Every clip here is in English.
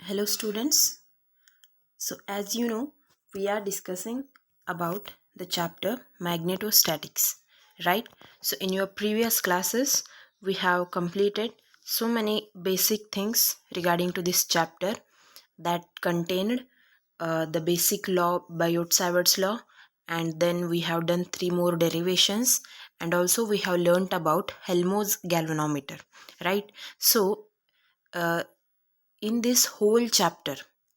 Hello students. So as you know, we are discussing about the chapter magnetostatics, right? So in your previous classes, we have completed so many basic things regarding to this chapter that contained the basic law, Biot-Savart's law, and then we have done three more derivations, and also we have learnt about Helmholtz galvanometer, right? So uh, in this whole chapter,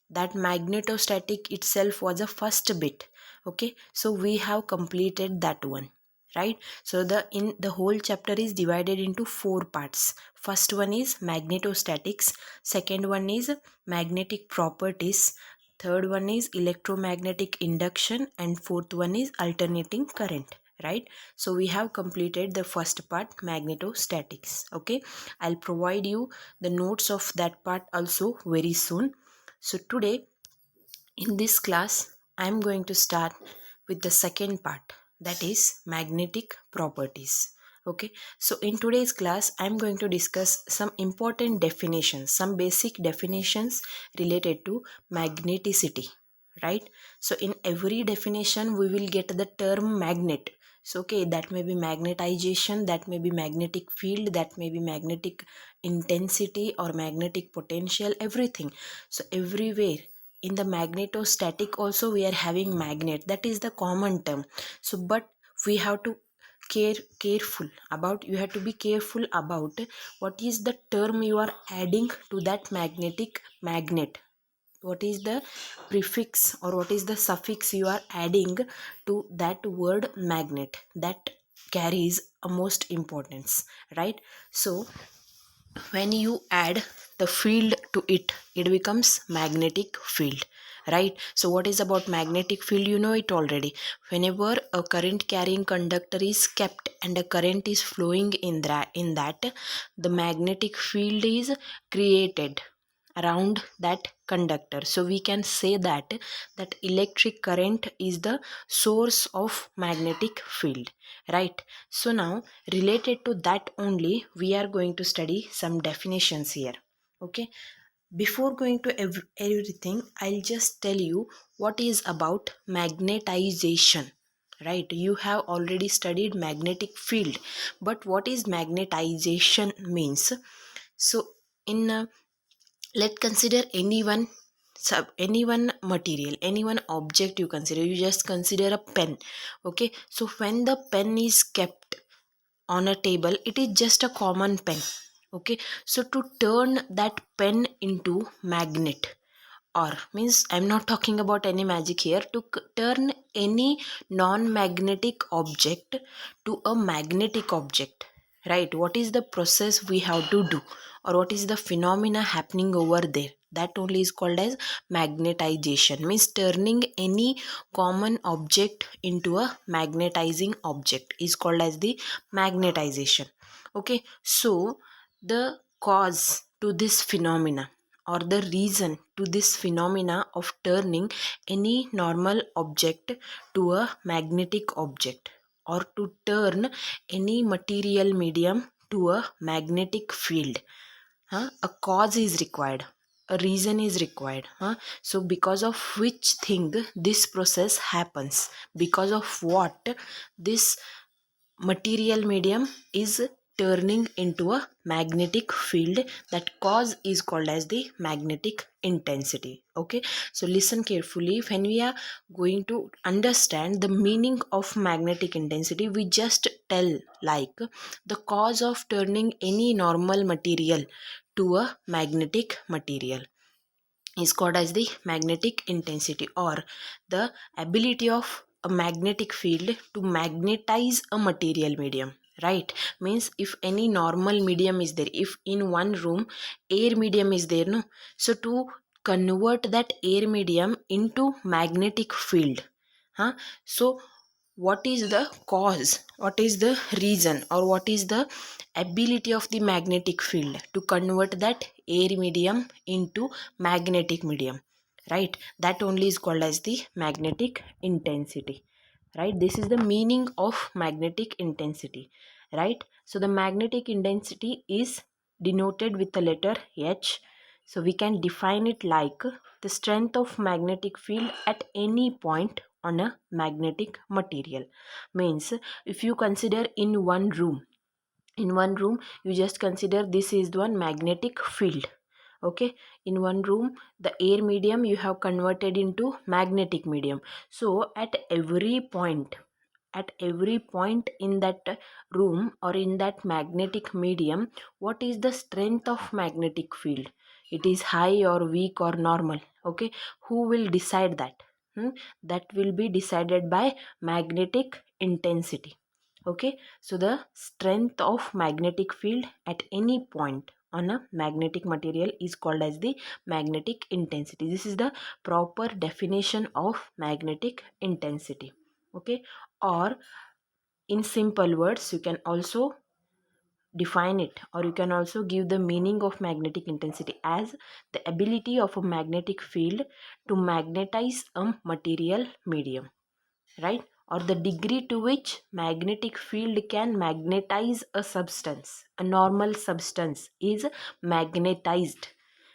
that magnetostatic itself was a first bit. Okay, so we have completed that one, right? So the whole chapter is divided into four parts. First one is magnetostatics, second one is magnetic properties, third one is electromagnetic induction, and fourth one is alternating current, right? So we have completed the first part, magnetostatics. Okay, I'll provide you the notes of that part also very soon. So today in this class I am going to start with the second part, that is magnetic properties. Okay, so in today's class I am going to discuss some important definitions, some basic definitions related to magneticity, right? So in every definition we will get the term magnet. So okay, that may be magnetization, that may be magnetic field, that may be magnetic intensity or magnetic potential, everything. So everywhere in the magnetostatic also we are having magnet, that is the common term. So but we have to careful about, you have to be careful about what is the term you are adding to that magnetic magnet, what is the prefix or what is the suffix you are adding to that word magnet, that carries a most importance, right? So when you add the field to it, it becomes magnetic field, right? So what is about magnetic field? You know it already. Whenever a current carrying conductor is kept and a current is flowing in that, the magnetic field is created around that conductor. So we can say that electric current is the source of magnetic field, right? So now related to that only we are going to study some definitions here. Okay, before going to everything, I'll just tell you what is about magnetization, right? You have already studied magnetic field, but what is magnetization means? So in let consider any one material, any one object. You consider, you just consider a pen. Okay, so when the pen is kept on a table, it is just a common pen. Okay, so to turn that pen into magnet, or means I'm not talking about any magic here, to turn any non-magnetic object to a magnetic object, right? What is the process we have to do, or what is the phenomena happening over there? That only is called as magnetization, means turning any common object into a magnetizing object is called as the magnetization. Okay, so the cause to this phenomena, or the reason to this phenomena of turning any normal object to a magnetic object, or to turn any material medium to a magnetic field, a cause is required, a reason is required, so because of which thing this process happens, because of what this material medium is turning into a magnetic field, that cause is called as the magnetic intensity. Okay, so listen carefully. When we are going to understand the meaning of magnetic intensity, we just tell like the cause of turning any normal material to a magnetic material is called as the magnetic intensity, or the ability of a magnetic field to magnetize a material medium, right? Means if any normal medium is there, if in one room air medium is there, no, so to convert that air medium into magnetic field, so what is the cause, what is the reason, or what is the ability of the magnetic field to convert that air medium into magnetic medium, right? That only is called as the magnetic intensity, right? This is the meaning of magnetic intensity, right? So the magnetic intensity is denoted with the letter H. So we can define it like the strength of magnetic field at any point on a magnetic material. Means if you consider in one room, you just consider this is the one magnetic field. Okay, in one room the air medium you have converted into magnetic medium. So at every point in that room or in that magnetic medium, what is the strength of magnetic field? It is high or weak or normal. Okay, who will decide that? That will be decided by magnetic intensity. Okay, so the strength of magnetic field at any point on a magnetic material is called as the magnetic intensity. This is the proper definition of magnetic intensity. Okay, or in simple words you can also define it, or you can also give the meaning of magnetic intensity as the ability of a magnetic field to magnetize a material medium, right? Or the degree to which magnetic field can magnetize a substance. A normal substance is magnetized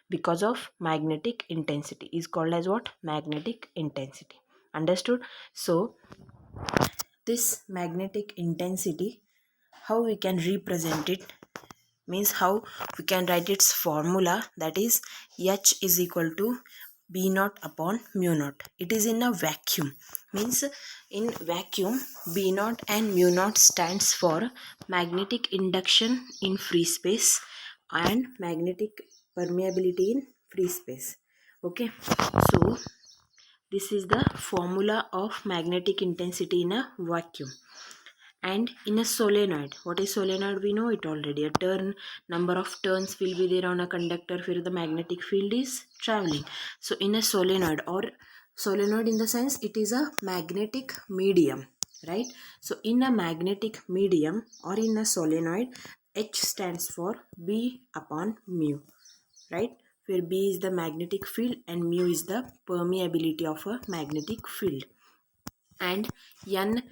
because of magnetic intensity, is called as what? Magnetic intensity. Understood? So this magnetic intensity, how we can represent it, means how we can write its formula, that is H is equal to B naught upon mu naught. It is in a vacuum, means in vacuum B naught and mu naught stands for magnetic induction in free space and magnetic permeability in free space. Okay, so this is the formula of magnetic intensity in a vacuum. And in a solenoid, what is solenoid? We know it already. A number of turns will be there on a conductor where the magnetic field is traveling. So in a solenoid, or solenoid in the sense it is a magnetic medium, right? So in a magnetic medium or in a solenoid, H stands for B upon mu, right? Where B is the magnetic field and mu is the permeability of a magnetic field. And N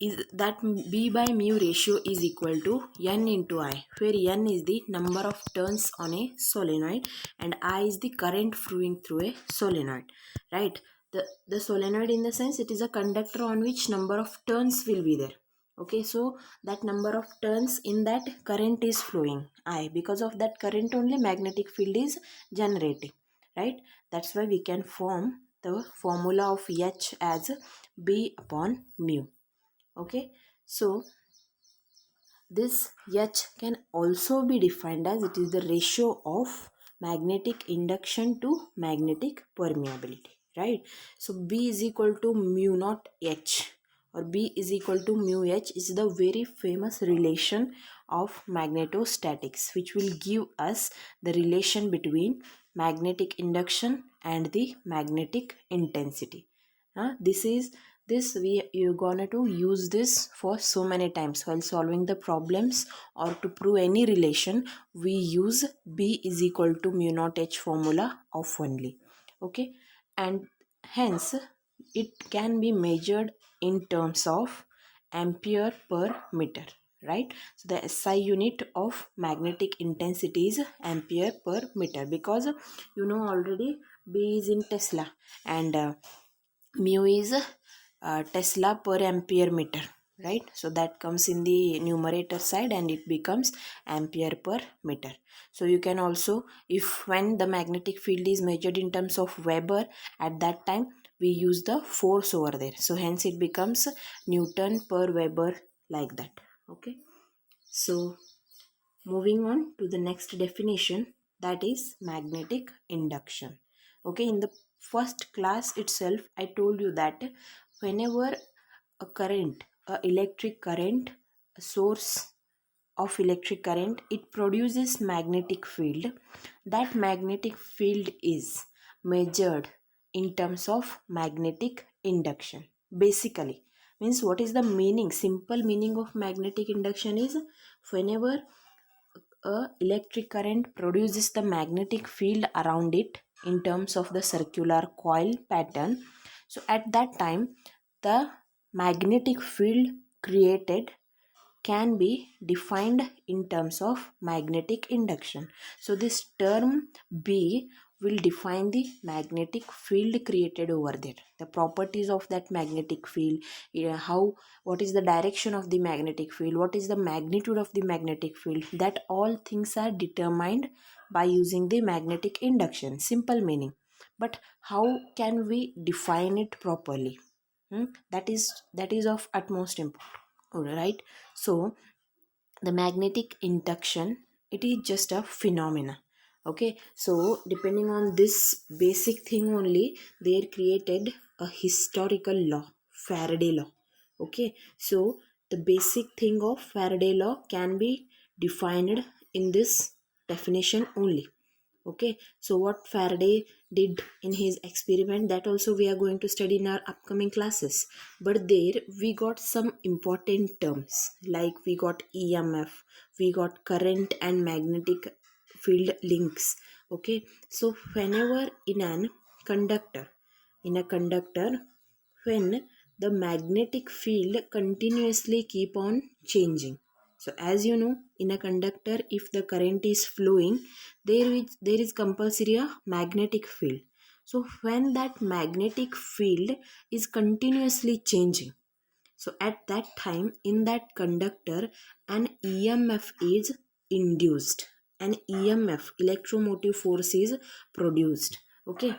is that B by mu ratio is equal to N into I, where N is the number of turns on a solenoid and I is the current flowing through a solenoid, right? The solenoid in the sense it is a conductor on which number of turns will be there. Okay, so that number of turns in that current is flowing I, because of that current only magnetic field is generating, right? That's why we can form the formula of H as B upon mu. Okay, so this H can also be defined as it is the ratio of magnetic induction to magnetic permeability, right? So B is equal to mu naught H, or B is equal to mu H is the very famous relation of magnetostatics, which will give us the relation between magnetic induction and the magnetic intensity. This you're gonna to use this for so many times while solving the problems, or to prove any relation we use B is equal to mu naught H formula of only. Okay, and hence it can be measured in terms of ampere per meter, right? So the SI unit of magnetic intensity is ampere per meter, because you know already B is in Tesla and mu is Tesla per ampere meter, right? So that comes in the numerator side and it becomes ampere per meter. So you can also, if when the magnetic field is measured in terms of Weber, at that time we use the force over there, so hence it becomes Newton per Weber, like that. Okay, so moving on to the next definition, that is magnetic induction. Okay, in the first class itself I told you that whenever a current, a electric current, a source of electric current, it produces magnetic field. That magnetic field is measured in terms of magnetic induction. Basically means, what is the meaning? Simple meaning of magnetic induction is whenever a electric current produces the magnetic field around it in terms of the circular coil pattern, so at that time the magnetic field created can be defined in terms of magnetic induction. So this term B will define the magnetic field created over there, the properties of that magnetic field, how, what is the direction of the magnetic field, what is the magnitude of the magnetic field, that all things are determined by using the magnetic induction, simple meaning. But how can we define it properly? That is of utmost importance. Alright, so the magnetic induction, it is just a phenomena. Okay, so depending on this basic thing only, they created a historical law, Faraday law. Okay, so the basic thing of Faraday law can be defined in this definition only. Okay, so what Faraday did in his experiment, that also we are going to study in our upcoming classes. But there we got some important terms, like we got EMF, we got current and magnetic field links. Okay, so whenever in a conductor, when the magnetic field continuously keep on changing. So as you know, in a conductor, if the current is flowing, there is compulsory a magnetic field. So when that magnetic field is continuously changing, so at that time in that conductor, an EMF is induced, an EMF, electromotive force, is produced. Okay,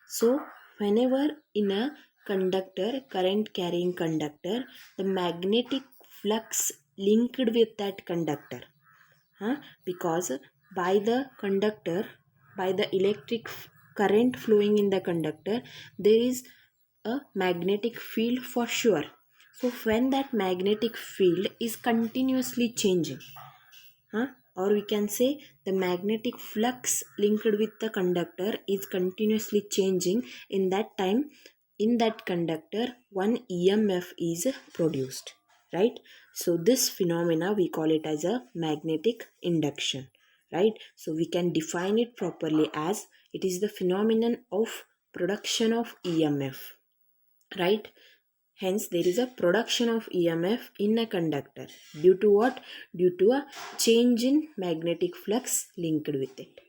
so whenever in a conductor, current carrying conductor, the magnetic flux linked with that conductor, because by the conductor, by the electric current flowing in the conductor, there is a magnetic field for sure. So when that magnetic field is continuously changing, huh? Or we can say the magnetic flux linked with the conductor is continuously changing, in that time in that conductor one EMF is produced, right? So this phenomena we call it as a magnetic induction, right? So we can define it properly as it is the phenomenon of production of EMF, right? Hence, there is a production of EMF in a conductor. Due to what? Due to a change in magnetic flux linked with it.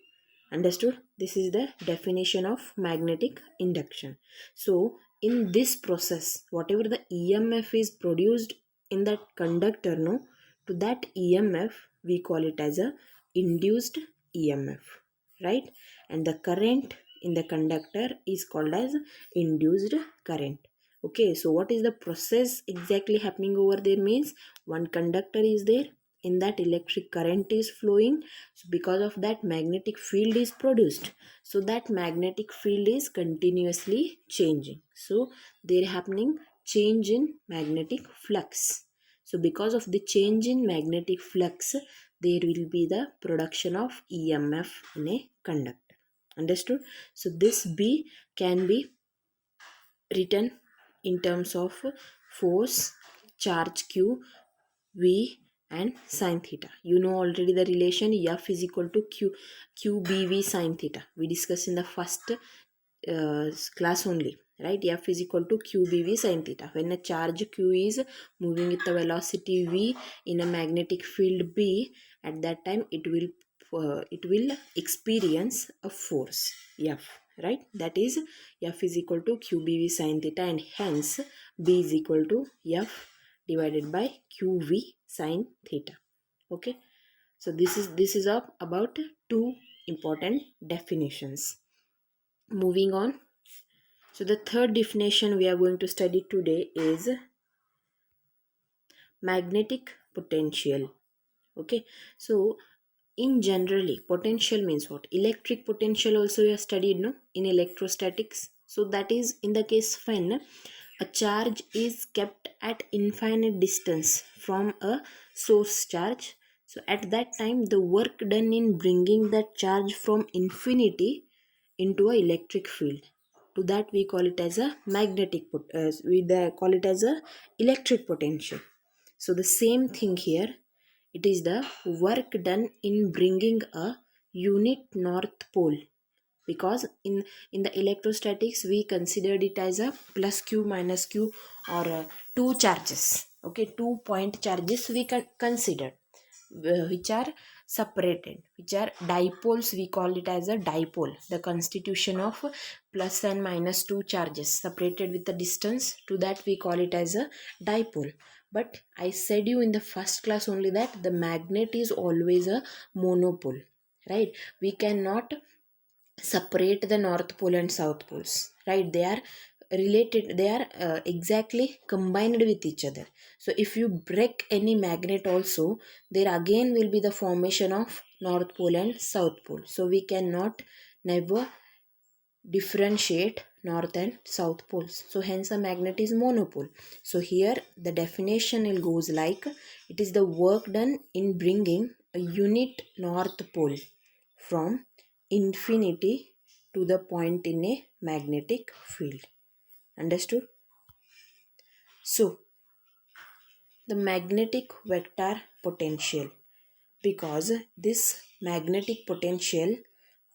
Understood? This is the definition of magnetic induction. So, in this process, whatever the EMF is produced in that conductor, no, to that EMF we call it as a induced EMF, right? And the current in the conductor is called as induced current. Okay, so what is the process exactly happening over there means, one conductor is there, in that electric current is flowing, so because of that magnetic field is produced, so that magnetic field is continuously changing, so there happening change in magnetic flux. So because of the change in magnetic flux, there will be the production of EMF in a conductor. Understood? So this B can be written in terms of force, charge Q, V and sine theta. You know already the relation F is equal to QBV sine theta. We discussed in the first class only, right? F is equal to QBV sine theta. When a charge Q is moving with the velocity V in a magnetic field B, at that time it will experience a force F, right? That is F is equal to QBV sine theta, and hence B is equal to F divided by QV sine theta. Okay, so this is about two important definitions. Moving on, so the third definition we are going to study today is magnetic potential. Okay, so in generally potential means what? Electric potential also you have studied, no, in electrostatics. So that is in the case when a charge is kept at infinite distance from a source charge, so at that time the work done in bringing that charge from infinity into a electric field, to that we call it as a call it as a electric potential. So the same thing here, it is the work done in bringing a unit north pole because in the electrostatics we considered it as a plus q minus q, or two charges. Okay, 2 point charges we can consider, which are separated, which are dipoles. We call it as a dipole, the constitution of plus and minus two charges separated with the distance, to that we call it as a dipole. But I said you in the first class only that the magnet is always a monopole, right? We cannot separate the north pole and south poles, right? They are related, they are exactly combined with each other. So if you break any magnet also, there again will be the formation of north pole and south pole. So we cannot never differentiate north and south poles, so hence a magnet is monopole. So here the definition will goes like, it is the work done in bringing a unit north pole from infinity to the point in a magnetic field. Understood? So the magnetic vector potential, because this magnetic potential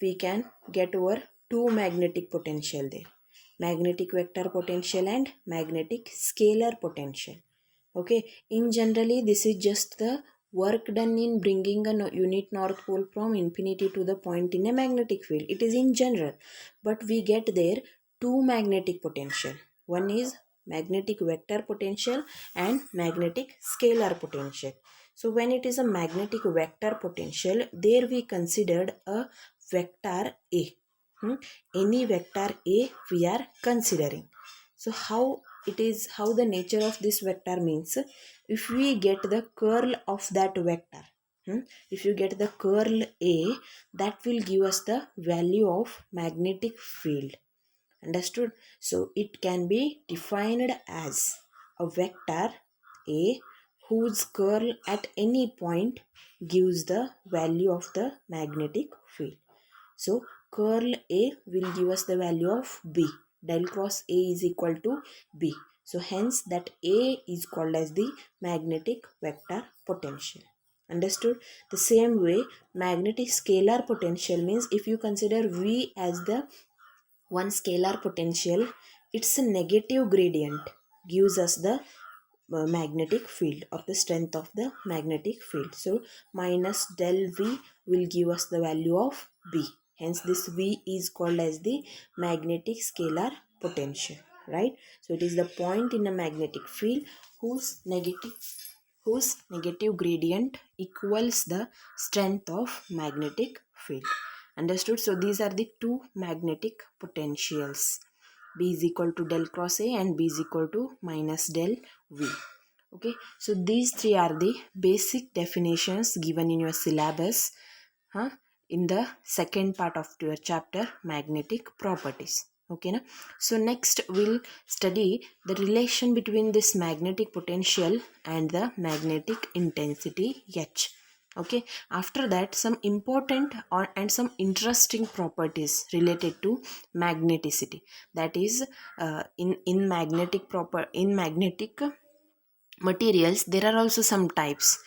we can get over two magnetic potential there, magnetic vector potential and magnetic scalar potential. Okay, in generally this is just the work done in bringing a unit north pole from infinity to the point in a magnetic field. It is in general, but we get there two magnetic potential. One is magnetic vector potential and magnetic scalar potential. So when it is a magnetic vector potential, there we considered a vector A. Any vector A we are considering. So how it is, how the nature of this vector means, if we get the curl of that vector, if you get the curl A, that will give us the value of magnetic field. Understood? So it can be defined as a vector A whose curl at any point gives the value of the magnetic field. So curl A will give us the value of B. Del cross A is equal to B. So hence that A is called as the magnetic vector potential. Understood? The same way magnetic scalar potential means, if you consider V as the one scalar potential, its a negative gradient gives us the magnetic field, or the strength of the magnetic field. So minus del V will give us the value of B. Hence this V is called as the magnetic scalar potential, right? So it is the point in a magnetic field whose negative gradient equals the strength of magnetic field. Understood? So these are the two magnetic potentials. B is equal to del cross A and B is equal to minus del V. Okay, so these three are the basic definitions given in your syllabus, in the second part of your chapter, magnetic properties. Okay, na? So next we'll study the relation between this magnetic potential and the magnetic intensity H. Okay, after that some important and some interesting properties related to magneticity, that is in magnetic materials there are also some types.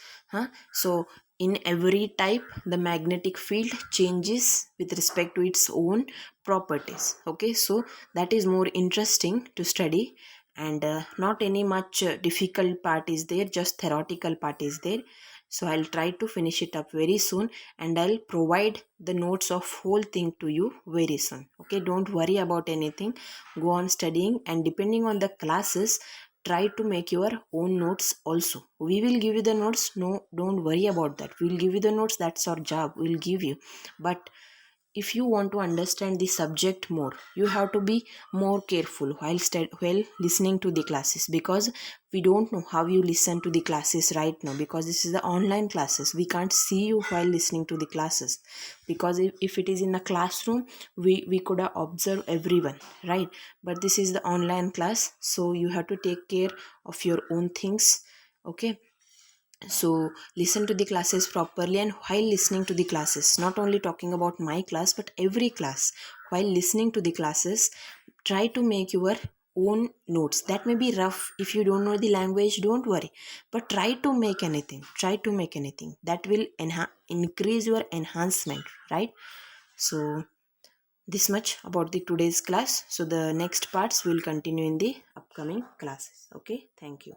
So in every type the magnetic field changes with respect to its own properties. Okay, so that is more interesting to study, and not any much difficult part is there, just theoretical part is there. So I'll try to finish it up very soon, and I'll provide the notes of whole thing to you very soon. Okay, don't worry about anything, go on studying, and depending on the classes, try to make your own notes also. We will give you the notes, no, don't worry about that, we'll give you the notes, that's our job, we'll give you. But if you want to understand the subject more, you have to be more careful while listening to the classes, because we don't know how you listen to the classes right now, because this is the online classes, we can't see you while listening to the classes. Because if it is in a classroom, we could have observed everyone, right? But this is the online class, so you have to take care of your own things. Okay, so listen to the classes properly, and while listening to the classes, not only talking about my class but every class, while listening to the classes, try to make your own notes. That may be rough, if you don't know the language, don't worry, but try to make anything that will increase your enhancement, right? So this much about the today's class. So the next parts will continue in the upcoming classes. Okay, thank you.